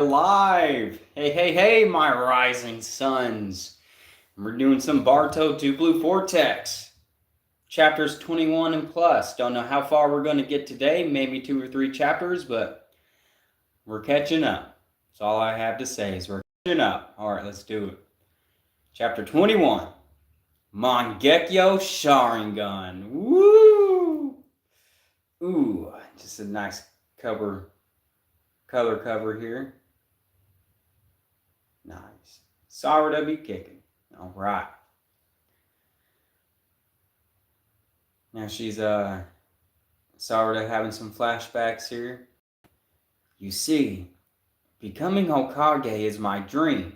Live! Hey, my rising suns. We're doing some Baruto 2 Blue Vortex. Chapters 21 and plus. Don't know how far we're going to get today, maybe 2 or 3 chapters, but we're catching up. That's all I have to say is we're catching up. Alright, let's do it. Chapter 21. Mangekyo Sharingan. Woo! Ooh, just a nice color cover here. Nice. Sarada be kicking. All right. Now she's Sarada having some flashbacks here. You see, becoming Hokage is my dream.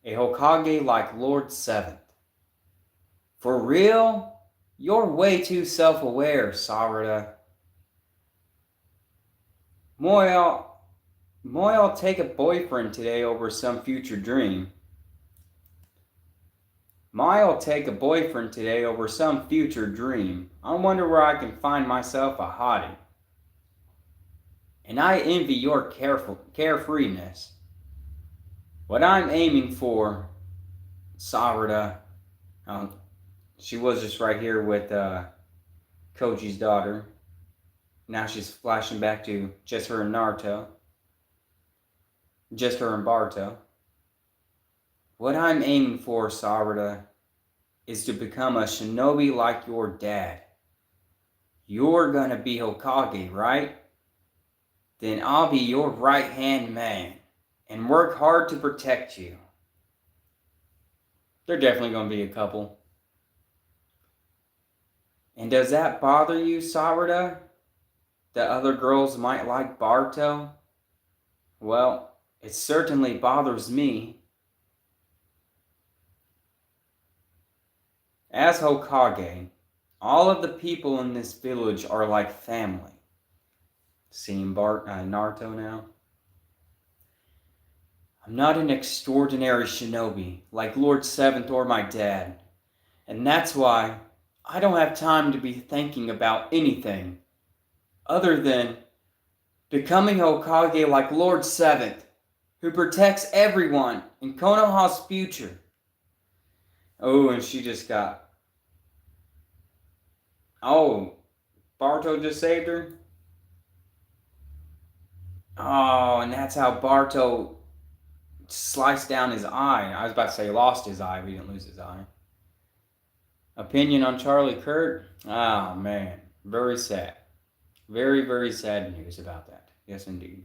A Hokage like Lord Seventh. For real? You're way too self-aware, Sarada. Moy'll take a boyfriend today over some future dream. I'll take a boyfriend today over some future dream. I wonder where I can find myself a hottie. And I envy your carefreeness. What I'm aiming for, Sarada, she was just right here with Koji's daughter. Now she's flashing back to just her and Naruto. Just her and Baruto. What I'm aiming for, Sarada, is to become a shinobi like your dad. You're gonna be Hokage, right? Then I'll be your right-hand man and work hard to protect you. They're definitely gonna be a couple. And does that bother you, Sarada? That other girls might like Baruto? Well, it certainly bothers me. As Hokage, all of the people in this village are like family. Seeing Naruto now. I'm not an extraordinary shinobi like Lord Seventh or my dad. And that's why I don't have time to be thinking about anything other than becoming Hokage like Lord Seventh, who protects everyone in Konoha's future. Oh, and she just got... Oh, Baruto just saved her? Oh, and that's how Baruto sliced down his eye. I was about to say lost his eye, but he didn't lose his eye. Opinion on Charlie Kurt? Oh, man. Very sad. Very, very sad news about that. Yes, indeed.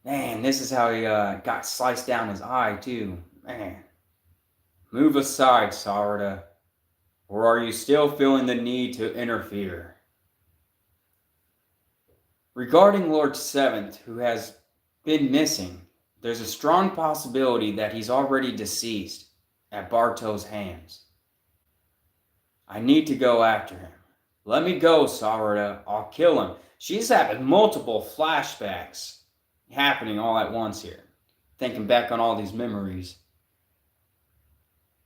Man, this is how he got sliced down his eye, too. Man. Move aside, Sarada. Or are you still feeling the need to interfere? Regarding Lord Seventh, who has been missing, there's a strong possibility that he's already deceased at Baruto's hands. I need to go after him. Let me go, Sarada. I'll kill him. She's having multiple flashbacks happening all at once here. Thinking back on all these memories.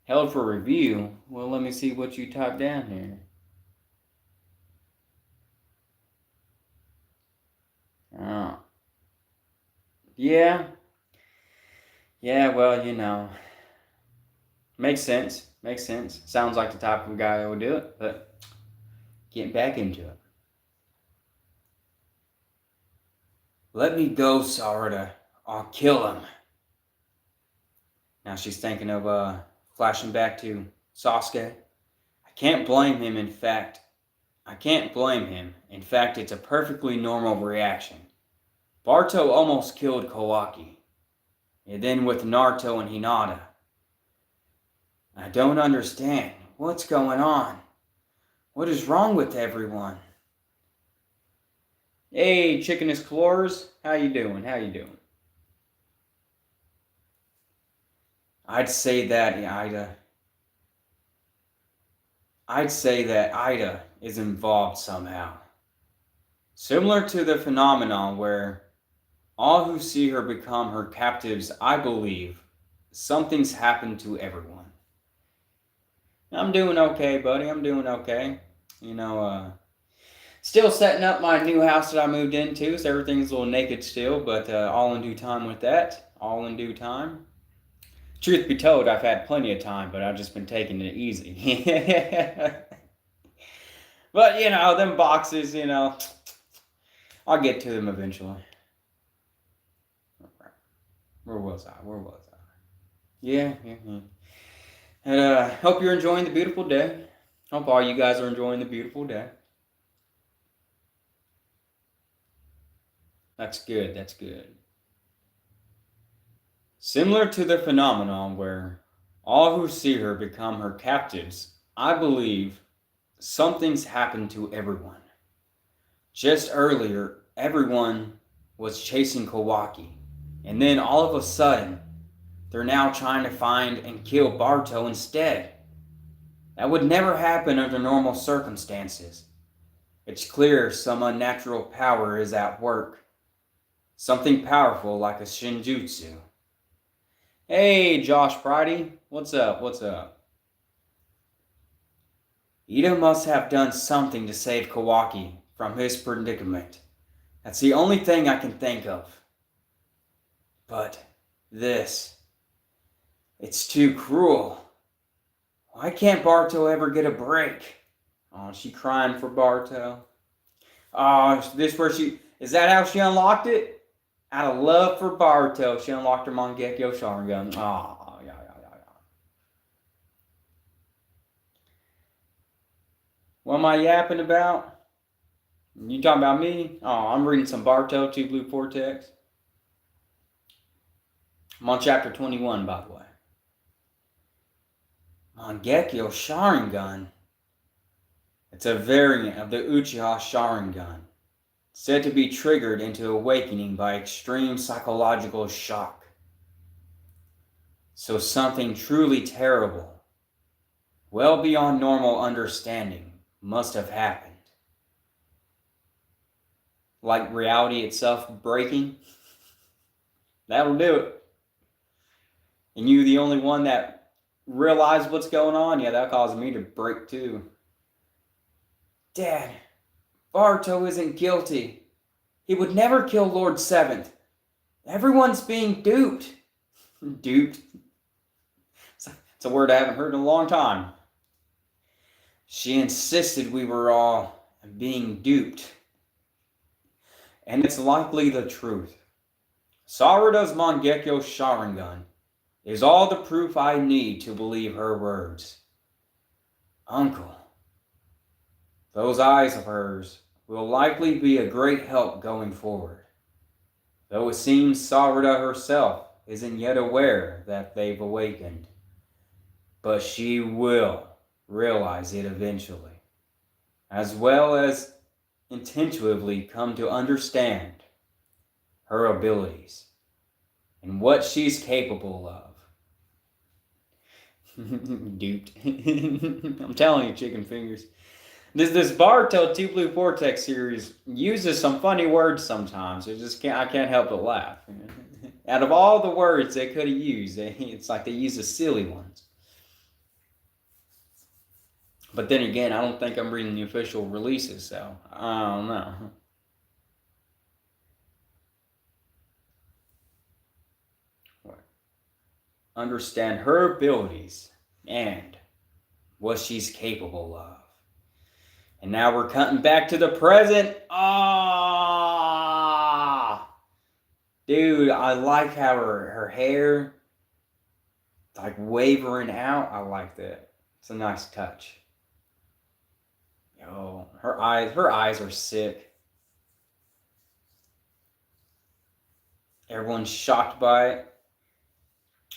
Held for review? Well, let me see what you typed down here. Oh. Yeah. Yeah, well, you know. Makes sense. Makes sense. Sounds like the type of guy that would do it, but getting back into it. Let me go, Sarada. I'll kill him. Now she's thinking of flashing back to Sauske. I can't blame him, in fact. In fact, it's a perfectly normal reaction. Baruto almost killed Kawaki. And then with Naruto and Hinata. I don't understand. What's going on? What is wrong with everyone? Hey, Chickenous Clores. How you doing? I'd say that Ida is involved somehow. Similar to the phenomenon where all who see her become her captives, I believe something's happened to everyone. I'm doing okay, buddy. I'm doing okay. You know, Still setting up my new house that I moved into, so everything's a little naked still, but all in due time with that. All in due time. Truth be told, I've had plenty of time, but I've just been taking it easy. But, them boxes, I'll get to them eventually. Where was I? Yeah. And hope you're enjoying the beautiful day. Hope all you guys are enjoying the beautiful day. That's good. Similar to the phenomenon where all who see her become her captives, I believe something's happened to everyone. Just earlier, everyone was chasing Kawaki, and then all of a sudden, they're now trying to find and kill Baruto instead. That would never happen under normal circumstances. It's clear some unnatural power is at work. Something powerful like a shinjutsu. Hey, Josh Pridey. What's up? Ida must have done something to save Kawaki from his predicament. That's the only thing I can think of. But this, it's too cruel. Why can't Baruto ever get a break? Oh, is she crying for Baruto? Oh, is that how she unlocked it? Out of love for Baruto, she unlocked her Mangekyo Sharingan. Oh, yeah. What am I yapping about? You talking about me? Oh, I'm reading some Baruto, 2 Blue Vortex. I'm on chapter 21, by the way. Mangekyo Sharingan. It's a variant of the Uchia Sharingan, said to be triggered into awakening by extreme psychological shock. So something truly terrible, well beyond normal understanding, must have happened. Like reality itself breaking? That'll do it. And you the only one that realized what's going on? Yeah, that caused me to break too. Dad, Baruto isn't guilty. He would never kill Lord Seventh. Everyone's being duped. Duped? It's a word I haven't heard in a long time. She insisted we were all being duped. And it's likely the truth. Sarada's Mangekyo Sharingan is all the proof I need to believe her words. Uncle, those eyes of hers will likely be a great help going forward. Though it seems Sarada herself isn't yet aware that they've awakened. But she will realize it eventually, as well as intuitively come to understand her abilities and what she's capable of. Duped. I'm telling you, chicken fingers. This Baruto 2 Blue Vortex series uses some funny words sometimes. I can't help but laugh. Out of all the words they could have used, it's like they use the silly ones. But then again, I don't think I'm reading the official releases, so I don't know. Understand her abilities and what she's capable of. And now we're cutting back to the present. Dude, I like how her hair like wavering out. I like that. It's a nice touch. Yo, her eyes are sick. Everyone's shocked by it.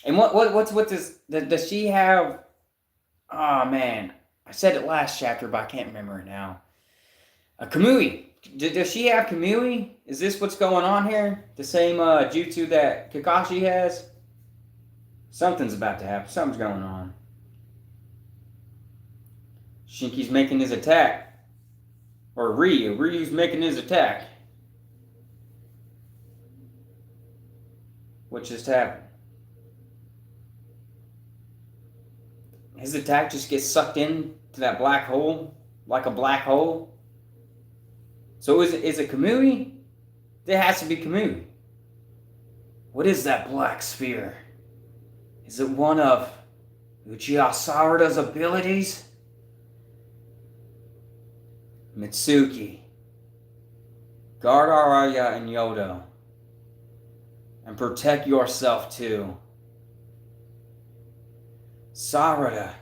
And what's with this? Does she have? Oh man, I said it last chapter, but I can't remember it now. Kamui. Does she have Kamui? Is this what's going on here? The same jutsu that Kakashi has? Something's about to happen. Something's going on. Shinki's making his attack. Or Ryu's making his attack. What just happened? His attack just gets sucked in to that black hole? Like a black hole? So is it Kamui? There has to be Kamui. What is that black sphere? Is it one of Uchia Sarada's abilities? Mitsuki, guard Araya and Yodo. And protect yourself too. Sarada,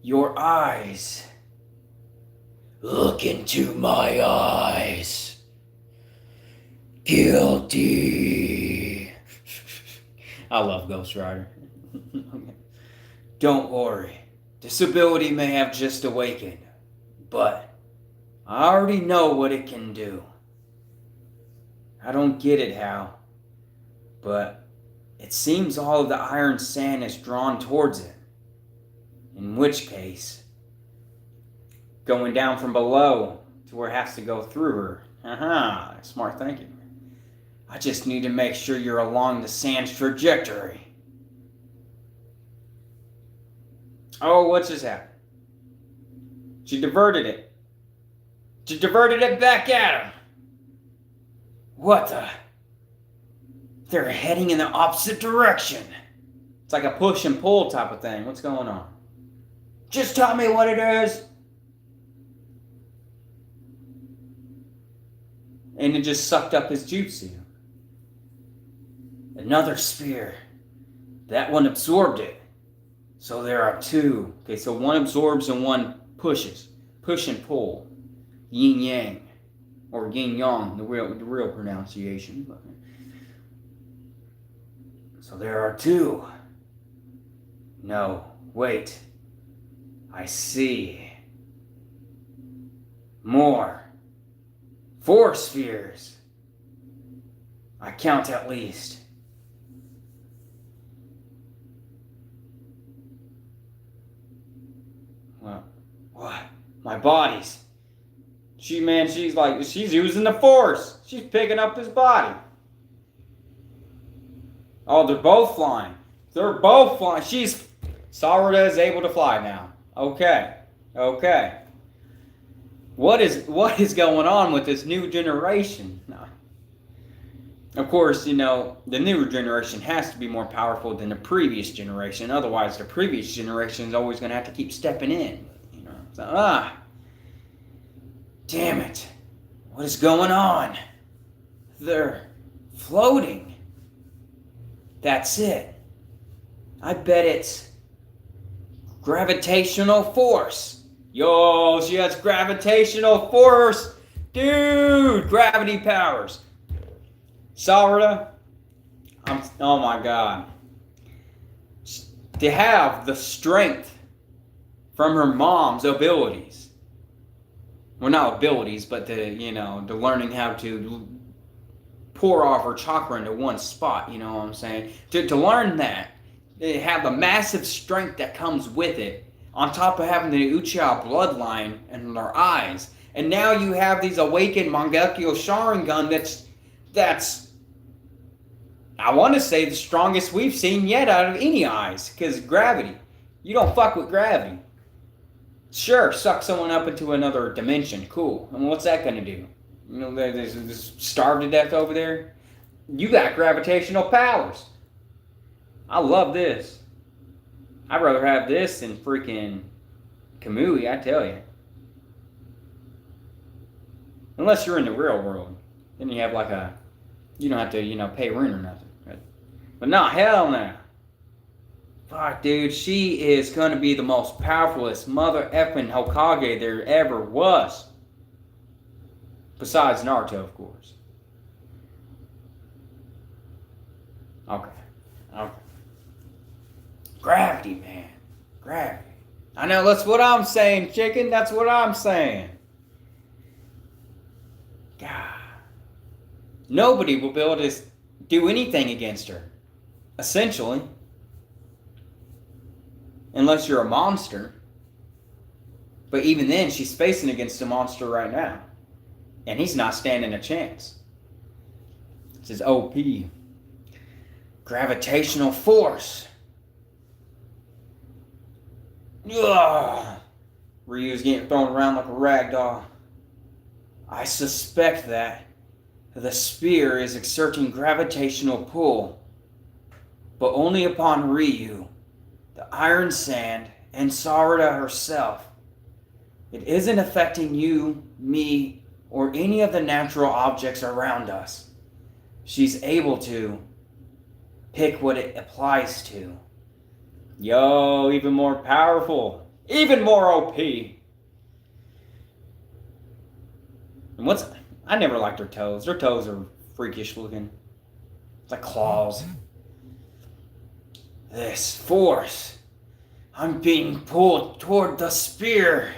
your eyes. Look into my eyes. Guilty. I love Ghost Rider. Don't worry. This ability may have just awakened, but I already know what it can do. I don't get it how, but it seems all of the iron sand is drawn towards it. In which case, going down from below to where it has to go through her. Haha, smart thinking. I just need to make sure you're along the sand's trajectory. Oh, what's just happened? She diverted it. She diverted it back at him. What the? They're heading in the opposite direction. It's like a push and pull type of thing. What's going on? Just tell me what it is. And it just sucked up his jutsu. Another spear. That one absorbed it. So there are two. Okay, so one absorbs and one pushes. Push and pull. Yin yang. Or yin yang, the real pronunciation. So there are two. No, wait. I see. More. 4 spheres. I count at least. What? My body's. She's using the force. She's picking up his body. Oh, they're both flying. They're both flying. Sarada is able to fly now. Okay. What is going on with this new generation? No. Of course, the newer generation has to be more powerful than the previous generation. Otherwise, the previous generation is always going to have to keep stepping in. Damn it. What is going on? They're floating. That's it. I bet it's gravitational force. Yo, she has gravitational force. Dude, gravity powers. Sarada, oh my God. To have the strength from her mom's abilities. Well, not abilities, but the learning how to pour off her chakra into one spot, you know what I'm saying? To learn that, they have the massive strength that comes with it, on top of having the Uchia bloodline in their eyes. And now you have these awakened Mangekyo Sharingan that's I want to say the strongest we've seen yet out of any eyes, because gravity. You don't fuck with gravity. Sure, suck someone up into another dimension. Cool. And what's that going to do? There's starved to death over there. You got gravitational powers. I love this. I'd rather have this than freaking Kamui, I tell you. Unless you're in the real world. Then you have you don't have to, pay rent or nothing. But no, hell no. Fuck, dude, she is going to be the most powerfulest mother effing Hokage there ever was. Besides Naruto, of course. Okay. Gravity, man. Gravity. I know, that's what I'm saying, chicken. That's what I'm saying. God. Nobody will be able to do anything against her. Essentially. Unless you're a monster. But even then, she's facing against a monster right now. And he's not standing a chance. This is OP. Gravitational force. Ugh. Ryu's getting thrown around like a rag doll. I suspect that the spear is exerting gravitational pull, but only upon Ryu, the Iron Sand, and Sarada herself. It isn't affecting you, me, or any of the natural objects around us. She's able to pick what it applies to. Yo, even more powerful. Even more OP. And I never liked her toes. Her toes are freakish looking. It's like claws. This force. I'm being pulled toward the spear.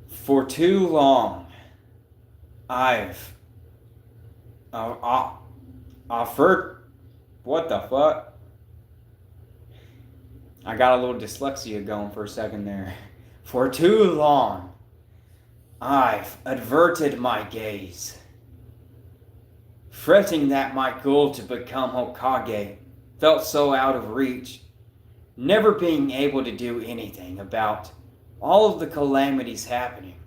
For too long, I've offered. What the fuck? I got a little dyslexia going for a second there. For too long, I've averted my gaze, fretting that my goal to become Hokage felt so out of reach, never being able to do anything about all of the calamities happening.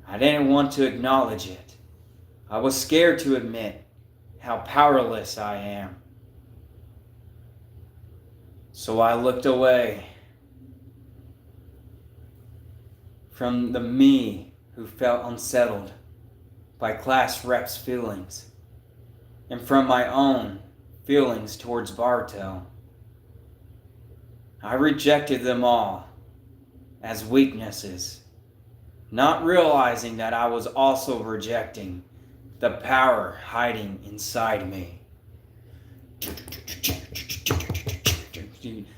I didn't want to acknowledge it. I was scared to admit how powerless I am. So I looked away from the me who felt unsettled by class rep's feelings, and from my own feelings towards Baruto. I rejected them all as weaknesses, not realizing that I was also rejecting the power hiding inside me.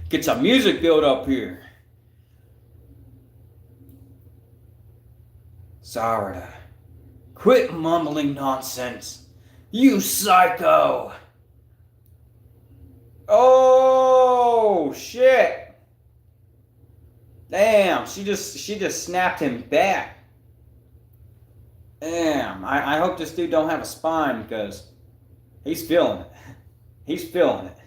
Get some music built up here. Sarada, quit mumbling nonsense. You psycho! Oh shit! Damn, she just snapped him back. Damn, I hope this dude don't have a spine because he's feeling it. He's feeling it.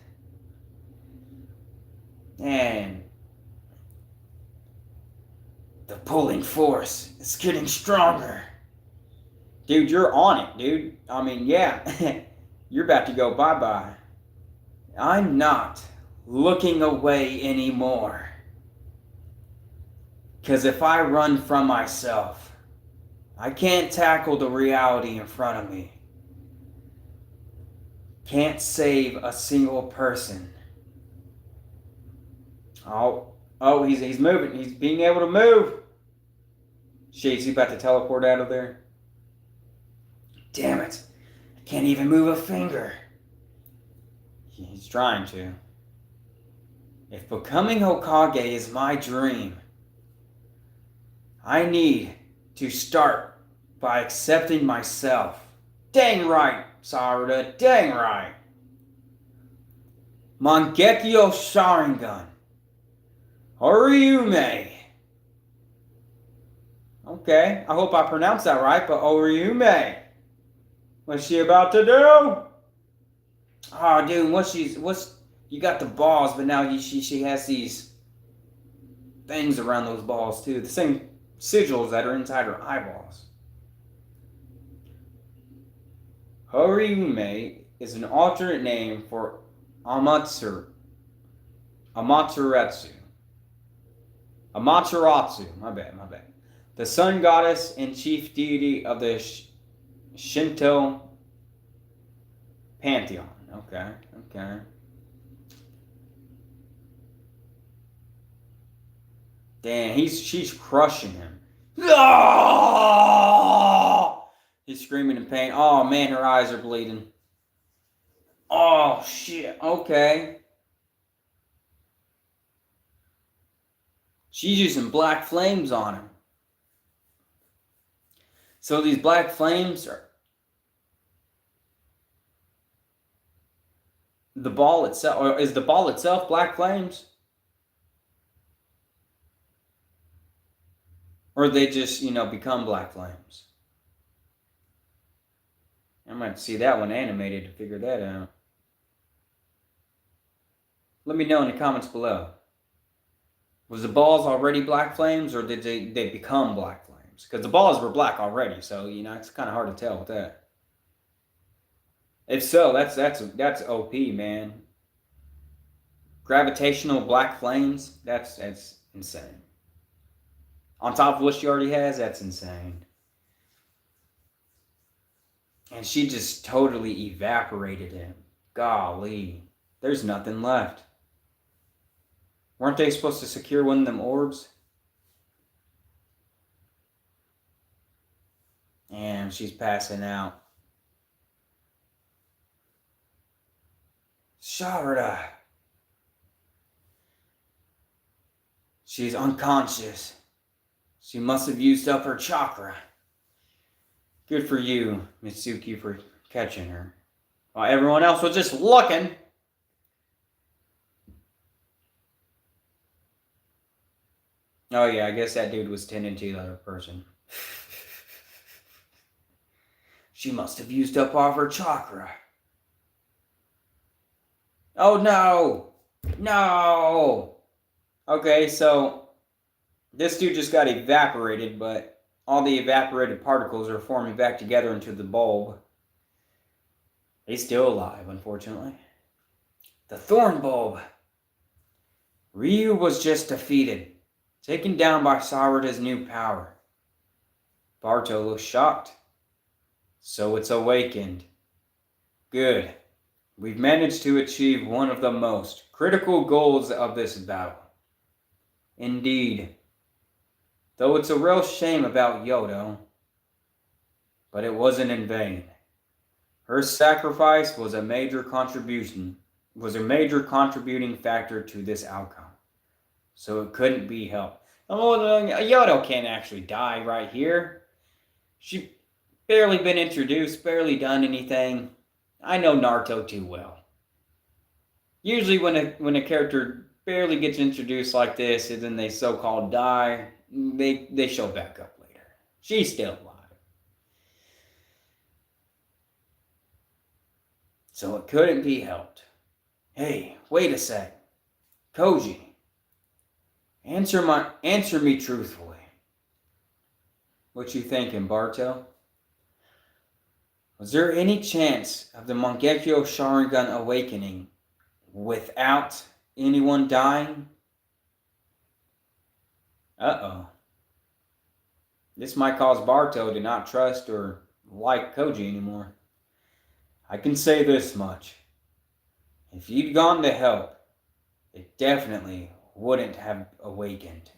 And the pulling force is getting stronger. Dude, you're on it, dude. I mean, yeah, you're about to go bye-bye. I'm not looking away anymore. Because if I run from myself, I can't tackle the reality in front of me. Can't save a single person. Oh, he's moving. He's being able to move. Shit, is he about to teleport out of there? Damn it. I can't even move a finger. He's trying to. If becoming Hokage is my dream, I need to start by accepting myself. Dang right, Sarada, dang right. Mangekyo Sharingan. Oriume. Okay, I hope I pronounced that right, but Oriume. What's she about to do? Oh, dude, you got the balls, but now she has these things around those balls too. The same sigils that are inside her eyeballs. Horiume is an alternate name for Amaterasu, my bad. The sun goddess and chief deity of the Shinto pantheon. Okay. Damn, she's crushing him. He's screaming in pain. Oh man, her eyes are bleeding. Oh shit, okay. She's using black flames on him. So these black flames are the ball itself, or is the ball itself black flames? Or they just, become black flames? I might see that one animated to figure that out. Let me know in the comments below. Was the balls already black flames, or did they become black flames? Because the balls were black already, so it's kind of hard to tell with that. If so, that's OP, man. Gravitational black flames, that's insane. On top of what she already has, that's insane. And she just totally evaporated him. Golly, there's nothing left. Weren't they supposed to secure one of them orbs? And she's passing out. Sarada. She's unconscious. She must have used up her chakra. Good for you, Mitsuki, for catching her. While everyone else was just looking. Oh yeah, I guess that dude was tending to the other person. She must have used up all of her chakra. Oh no! No! Okay, so this dude just got evaporated, but all the evaporated particles are forming back together into the bulb. He's still alive, unfortunately. The thorn bulb. Ryu was just defeated, taken down by Sarada's new power. Baruto looks shocked. So it's awakened. Good. We've managed to achieve one of the most critical goals of this battle. Indeed. Though it's a real shame about Yodo, but it wasn't in vain. Her sacrifice was a major contributing factor to this outcome. So it couldn't be helped. Oh, Yodo can't actually die right here. She barely been introduced, barely done anything. I know Naruto too well. Usually when a character barely gets introduced like this and then they so-called die, they show back up later. She's still alive. So it couldn't be helped. Hey, wait a sec. Koji, answer me truthfully. What you thinking, Baruto? Was there any chance of the Mangekyo Sharingan awakening without anyone dying? Uh-oh. This might cause Baruto to not trust or like Koji anymore. I can say this much. If you'd gone to help, it definitely wouldn't have awakened.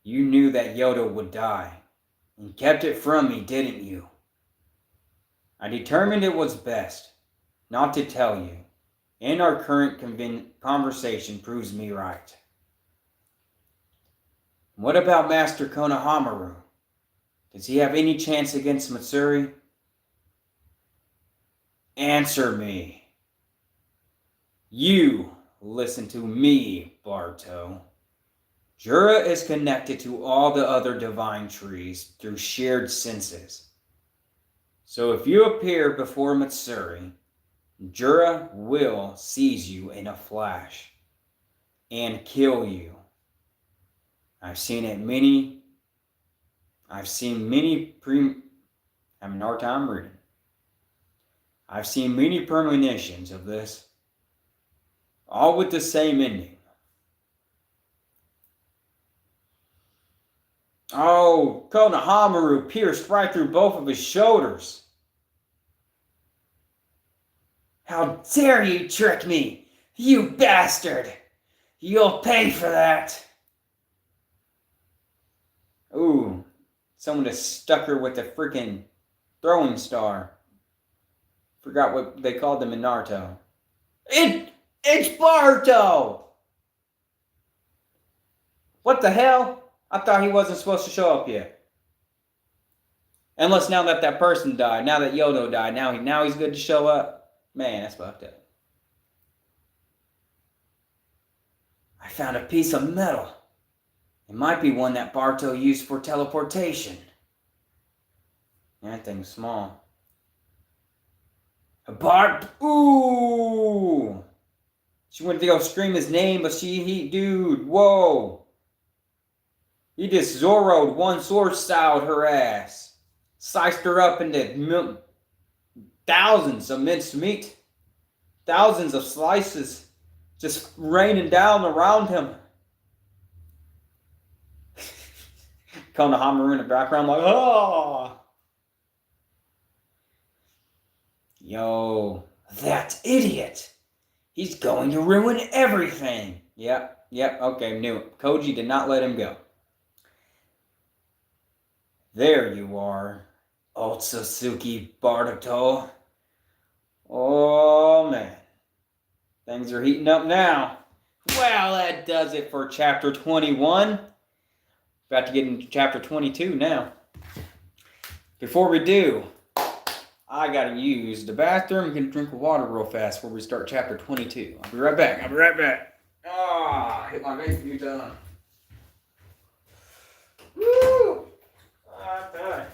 You knew that Yodo would die, and kept it from me, didn't you? I determined it was best not to tell you, and our current conversation proves me right. What about Master Konohamaru? Does he have any chance against Matsuri? Answer me. You listen to me, Baruto. Jura is connected to all the other divine trees through shared senses. So if you appear before Matsuri, Jura will seize you in a flash and kill you. I'm having a hard time reading. I've seen many premonitions of this, all with the same ending. Oh, Konohamaru pierced right through both of his shoulders. How dare you trick me, you bastard! You'll pay for that! Ooh, someone just stuck her with a freaking throwing star. Forgot what they called them in Naruto. It's Baruto! What the hell? I thought he wasn't supposed to show up yet. Unless now that person died, now that Yodo died, now he's good to show up. Man, that's fucked up. I found a piece of metal. It might be one that Baruto used for teleportation. That thing's small. Ooh! She went to go scream his name, but dude, whoa. He just Zoro'd one sword styled her ass. Sliced her up into thousands of minced meat. Thousands of slices just raining down around him. Konohamaru in the background like, oh. Yo, that idiot. He's going to ruin everything. Yep, okay, knew it. Koji did not let him go. There you are, Otsutsuki Baruto. Oh, man. Things are heating up now. Well, that does it for chapter 21. About to get into chapter 22 now. Before we do, I gotta use the bathroom. I'm gonna drink of water real fast before we start chapter 22. I'll be right back. Ah, hit my vape, you done. Woo! Okay.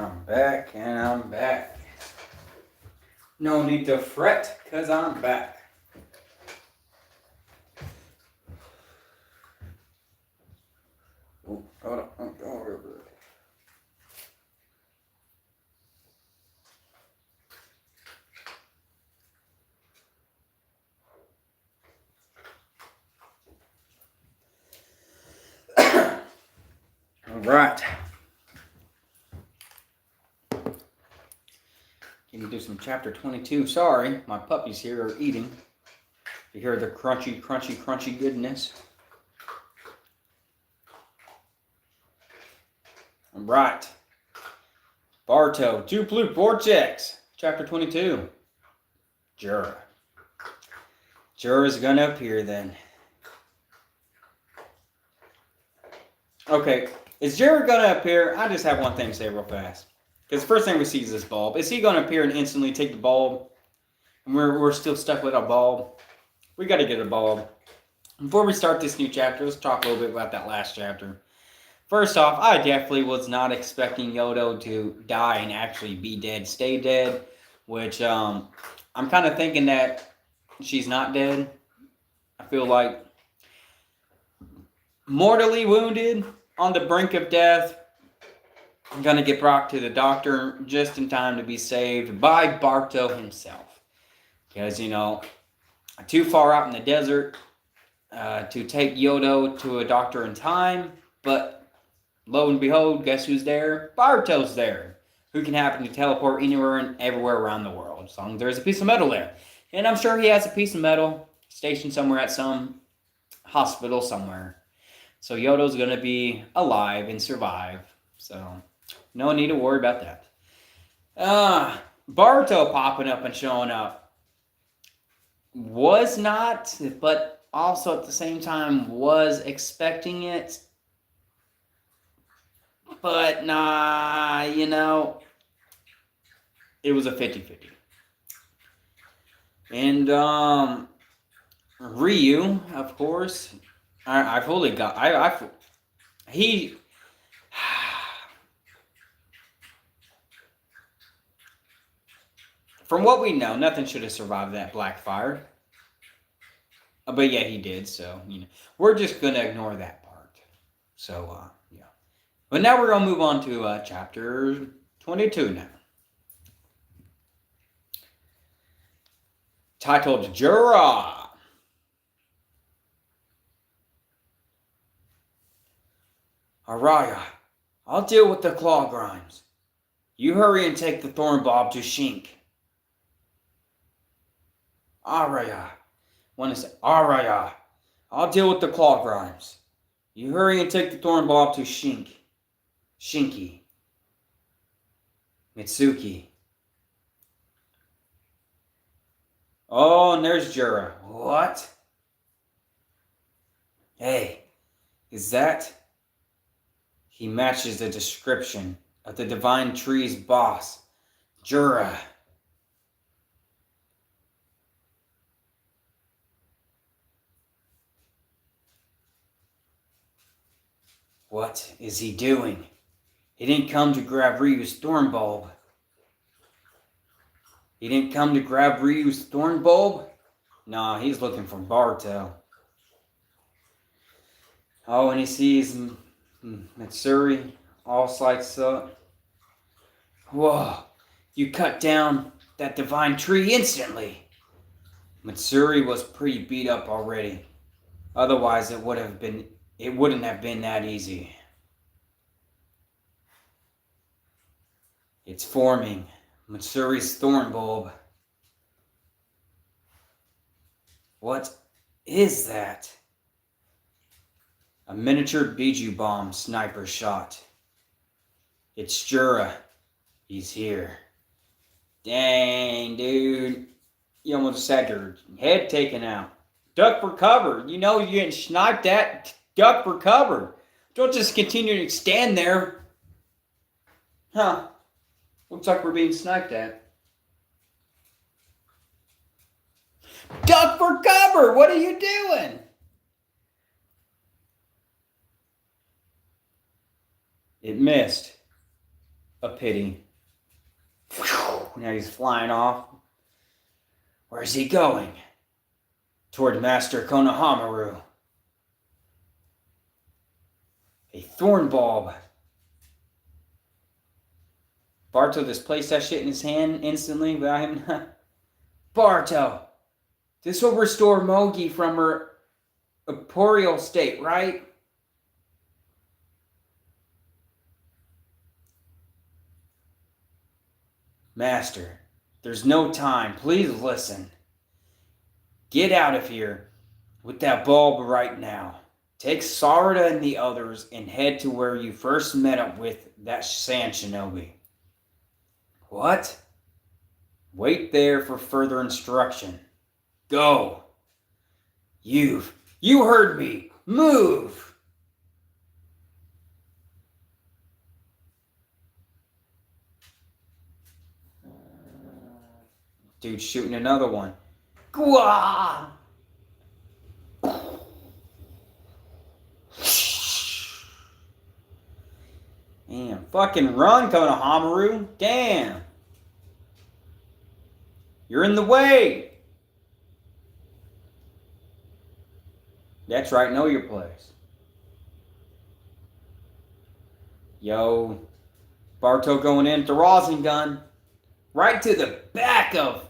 I'm back. No need to fret, because I'm back. Oh, hold on. All right. Can you do some chapter 22? Sorry, my puppies here are eating. You hear the crunchy goodness. All right. Baruto, Blue Vortex, chapter 22. Jura. Jura's gonna appear then. Okay, is Jura gonna appear? I just have one thing to say real fast. Because the first thing we see is this bulb. Is he going to appear and instantly take the bulb? And we're still stuck with a bulb? We got to get a bulb. Before we start this new chapter, let's talk a little bit about that last chapter. First off, I definitely was not expecting Yodo to die and actually be dead, stay dead. Which, I'm kind of thinking that she's not dead. I feel like mortally wounded, on the brink of death. I'm going to get brought to the doctor just in time to be saved by Baruto himself. Because, too far out in the desert to take Yodo to a doctor in time. But lo and behold, guess who's there? Baruto's there. Who can happen to teleport anywhere and everywhere around the world. As long as there's a piece of metal there. And I'm sure he has a piece of metal stationed somewhere at some hospital somewhere. So Yodo's going to be alive and survive. So no need to worry about that. Baruto popping up and showing up was not, but also at the same time was expecting it. But nah, it was a 50-50. And Ryu, of course, I fully got, he from what we know, nothing should have survived that black fire. But yeah, he did. So we're just gonna ignore that part. So yeah. But now we're gonna move on to chapter 22 now. Titled Jura. Araya, I'll deal with the claw grimes. You hurry and take the thorn bulb to Shink. Araya, Araya, I'll deal with the claw grimes. You hurry and take the thorn bulb to Shinki. Mitsuki. Oh, and there's Jura. What? Hey, is that? He matches the description of the Divine Tree's boss, Jura. What is he doing? He didn't come to grab Ryu's thorn bulb. Nah, he's looking for Baruto. Oh, and he sees Mitsuri all slices up. Whoa, you cut down that divine tree instantly. Mitsuri was pretty beat up already. Otherwise, it wouldn't have been that easy. It's forming. Mitsuri's thorn bulb. What is that? A miniature Biju bomb sniper shot. It's Jura. He's here. Dang, dude. You almost had your head taken out. Duck for cover. You know you're getting sniped at. Duck for cover. Don't just continue to stand there. Huh. Looks like we're being sniped at. Duck for cover! What are you doing? It missed. A pity. Now he's flying off. Where's he going? Toward Master Konohamaru. A thorn bulb. Baruto just placed that shit in his hand instantly without him. Baruto, this will restore Mogi from her corporeal state, right? Master, there's no time. Please listen. Get out of here with that bulb right now. Take Sarada and the others and head to where you first met up with that sand shinobi. What? Wait there for further instruction. Go. You heard me. Move. Dude's shooting another one. Gwah! Man, fucking run, Konohamaru. Damn. You're in the way. That's right, know your place. Yo, Baruto going in with the Rasengan. Right to the back of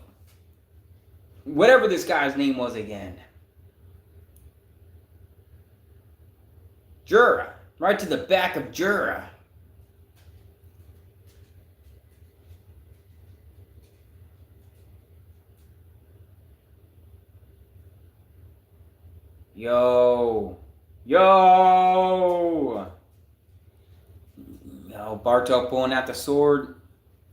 whatever this guy's name was again. Jura. Right to the back of Jura. Yo, Baruto pulling out the sword.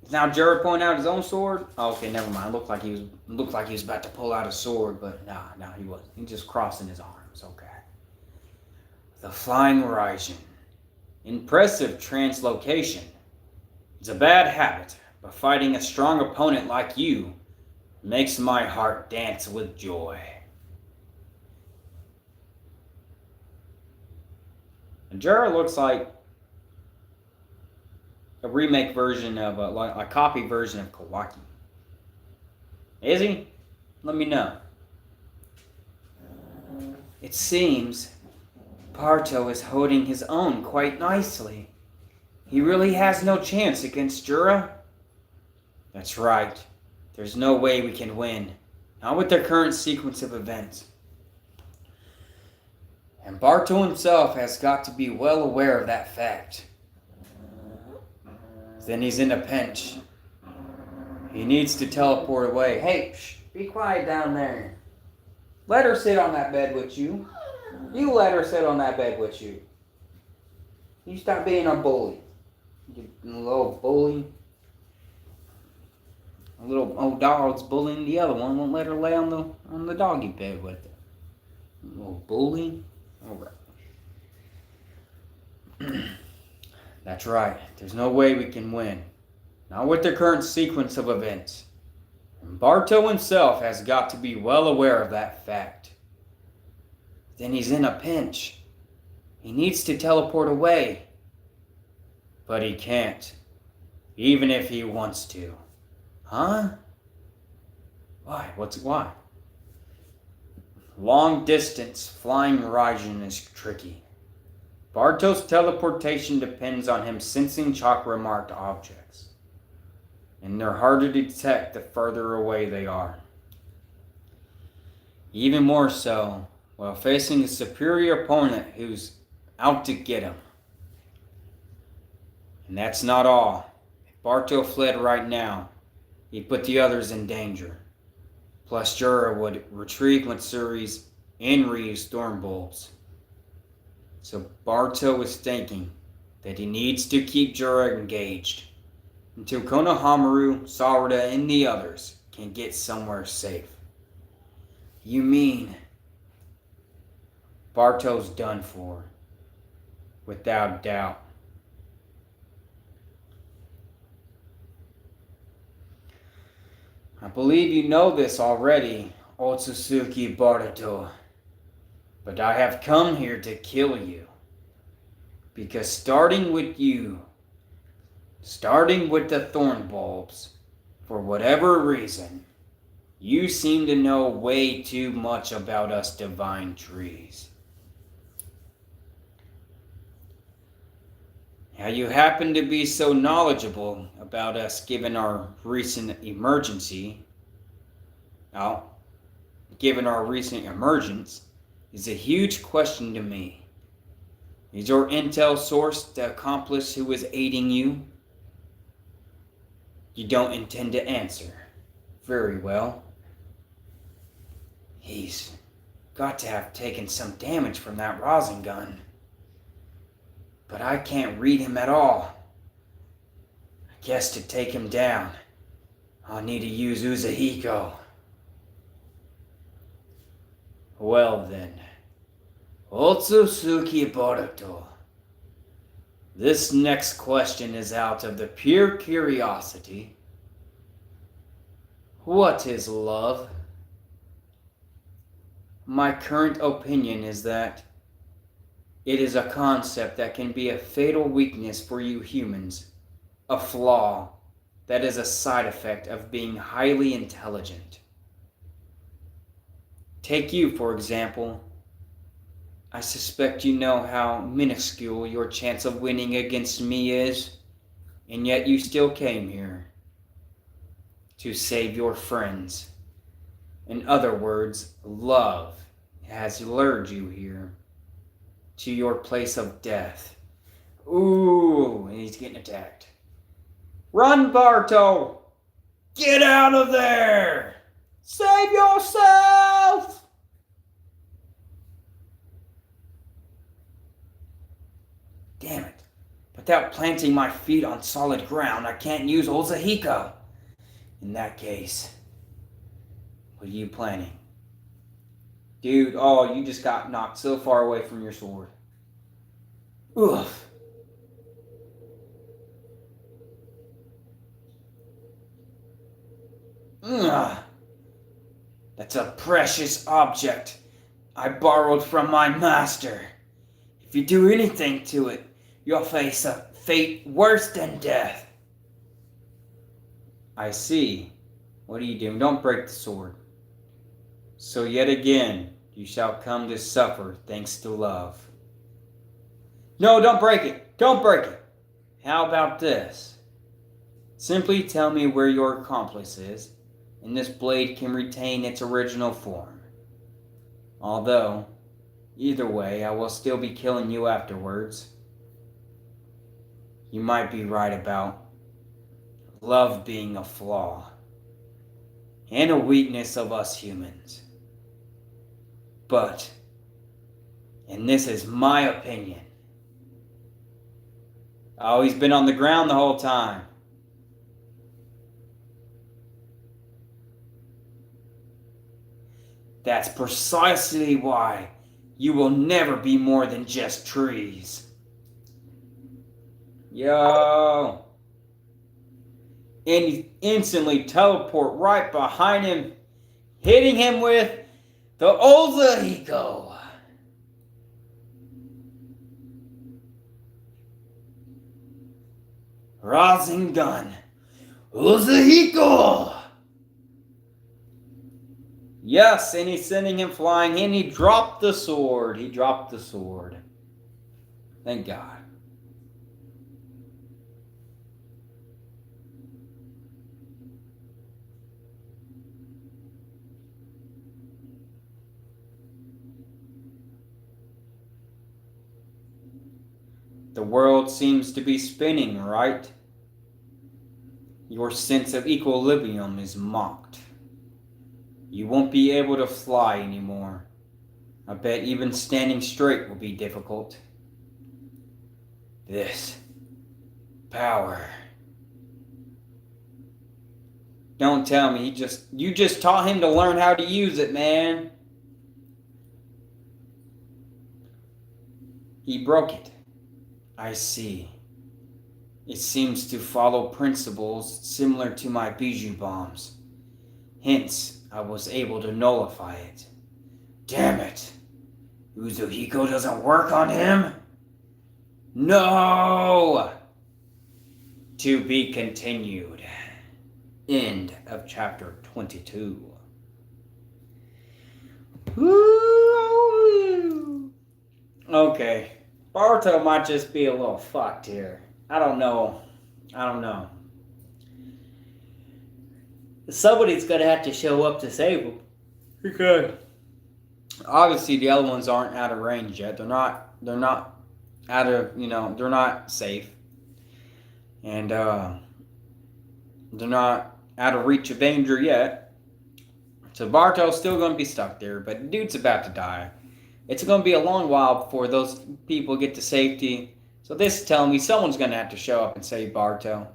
Is now Jura pulling out his own sword? Oh, okay, never mind. Looked like he was about to pull out a sword, but nah, he wasn't. He just crossing his arms. Okay. The Flying Raijin. Impressive translocation. It's a bad habit, but fighting a strong opponent like you makes my heart dance with joy. And Jura looks like a remake version of a copy version of Kawaki. Is he? Let me know. It seems Baruto is holding his own quite nicely. He really has no chance against Jura. That's right. There's no way we can win. Not with the current sequence of events. And Baruto himself has got to be well aware of that fact. Then he's in a pinch. He needs to teleport away. Hey, be quiet down there. Let her sit on that bed with you. You let her sit on that bed with you. You stop being a bully. You little bully. A little old dog's bullying the other one. Won't let her lay on the doggy bed with her. Little bully. Alright. That's right. There's no way we can win. Not with the current sequence of events. And Baruto himself has got to be well aware of that fact. Then he's in a pinch. He needs to teleport away. But he can't. Even if he wants to. Huh? Why? Why? Long distance flying Raijin is tricky. Baruto's teleportation depends on him sensing chakra marked objects. And they're harder to detect the further away they are. Even more so while facing a superior opponent who's out to get him. And that's not all. If Baruto fled right now, he'd put the others in danger. Plus Jura would retrieve Mitsuri's and Ryu's storm bulbs. So Baruto was thinking that he needs to keep Jura engaged until Konohamaru, Sarada, and the others can get somewhere safe. You mean Baruto's done for, without doubt. I believe you know this already, Otsutsuki Baruto, but I have come here to kill you. Because starting with the thorn bulbs, for whatever reason, you seem to know way too much about us divine trees. How you happen to be so knowledgeable about us given our recent emergence, is a huge question to me. Is your intel source the accomplice who is aiding you? You don't intend to answer. Very well. He's got to have taken some damage from that Sharingan. But I can't read him at all. I guess to take him down, I'll need to use Uzahiko. Well then, Otsutsuki Baruto. This next question is out of the pure curiosity. What is love? My current opinion is that it is a concept that can be a fatal weakness for you humans, a flaw that is a side effect of being highly intelligent. Take you, for example. I suspect you know how minuscule your chance of winning against me is, and yet you still came here to save your friends. In other words, love has lured you here to your place of death. Ooh, and he's getting attacked. Run, Baruto! Get out of there! Save yourself! Damn it. Without planting my feet on solid ground, I can't use Uzahiko. In that case, what are you planning? Dude, oh, you just got knocked so far away from your sword. Oof. Ugh. That's a precious object I borrowed from my master. If you do anything to it, you'll face a fate worse than death. I see. What are you doing? Don't break the sword. So yet again, you shall come to suffer thanks to love. No, don't break it. Don't break it. How about this? Simply tell me where your accomplice is, and this blade can retain its original form. Although, either way, I will still be killing you afterwards. You might be right about love being a flaw and a weakness of us humans. But, and this is my opinion, oh, he's been on the ground the whole time. That's precisely why you will never be more than just trees. Yo. And you instantly teleport right behind him, hitting him with the Ozahiko. Rasengan. Ozahiko. Yes, and he's sending him flying in. He dropped the sword. He dropped the sword. Thank God. The world seems to be spinning, right? Your sense of equilibrium is mocked. You won't be able to fly anymore. I bet even standing straight will be difficult. This power. Don't tell me you just taught him to learn how to use it, man. He broke it. I see. It seems to follow principles similar to my bijou bombs. Hence, I was able to nullify it. Damn it! Uzuhiko doesn't work on him? No! To be continued. End of chapter 22. Woo! Okay. Baruto might just be a little fucked here. I don't know. Somebody's gonna have to show up to save him. Because obviously the other ones aren't out of range yet. They're not out of, they're not safe. And they're not out of reach of danger yet. So Baruto's still gonna be stuck there, but dude's about to die. It's going to be a long while before those people get to safety. So this is telling me someone's going to have to show up and save Baruto.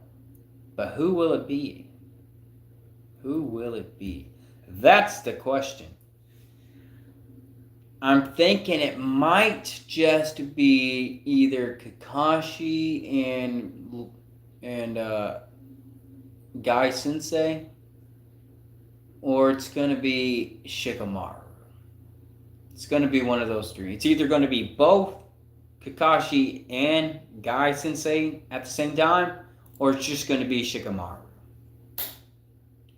But who will it be? Who will it be? That's the question. I'm thinking it might just be either Kakashi and Guy Sensei, or it's going to be Shikamaru. It's going to be one of those three. It's either going to be both Kakashi and Guy Sensei at the same time, or it's just going to be Shikamaru.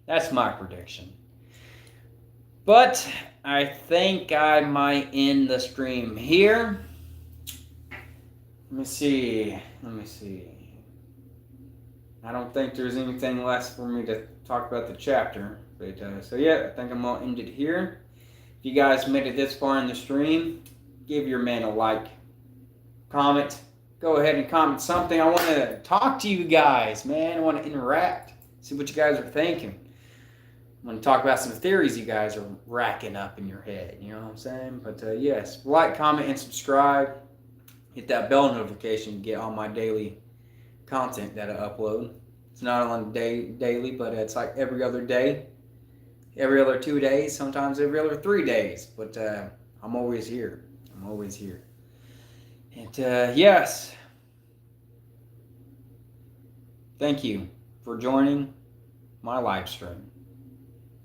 That's my prediction. But I think I might end the stream here. Let me see. I don't think there's anything less for me to talk about the chapter. But so yeah, I think I'm going to end it here. If you guys made it this far in the stream, give your man a like, comment, go ahead and comment something. I want to talk to you guys, man. I want to interact, see what you guys are thinking. I want to talk about some theories you guys are racking up in your head, you know what I'm saying? But yes, like, comment, and subscribe. Hit that bell notification to get all my daily content that I upload. It's not on daily, but it's like every other day. Every other 2 days, sometimes every other 3 days. But I'm always here. And yes, thank you for joining my live stream.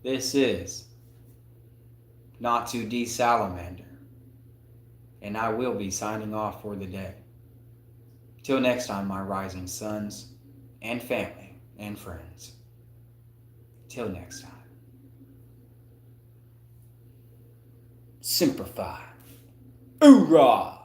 This is Natsu D. Salamander. And I will be signing off for the day. Till next time, my rising sons and family and friends. Till next time. Simplify. Hoorah!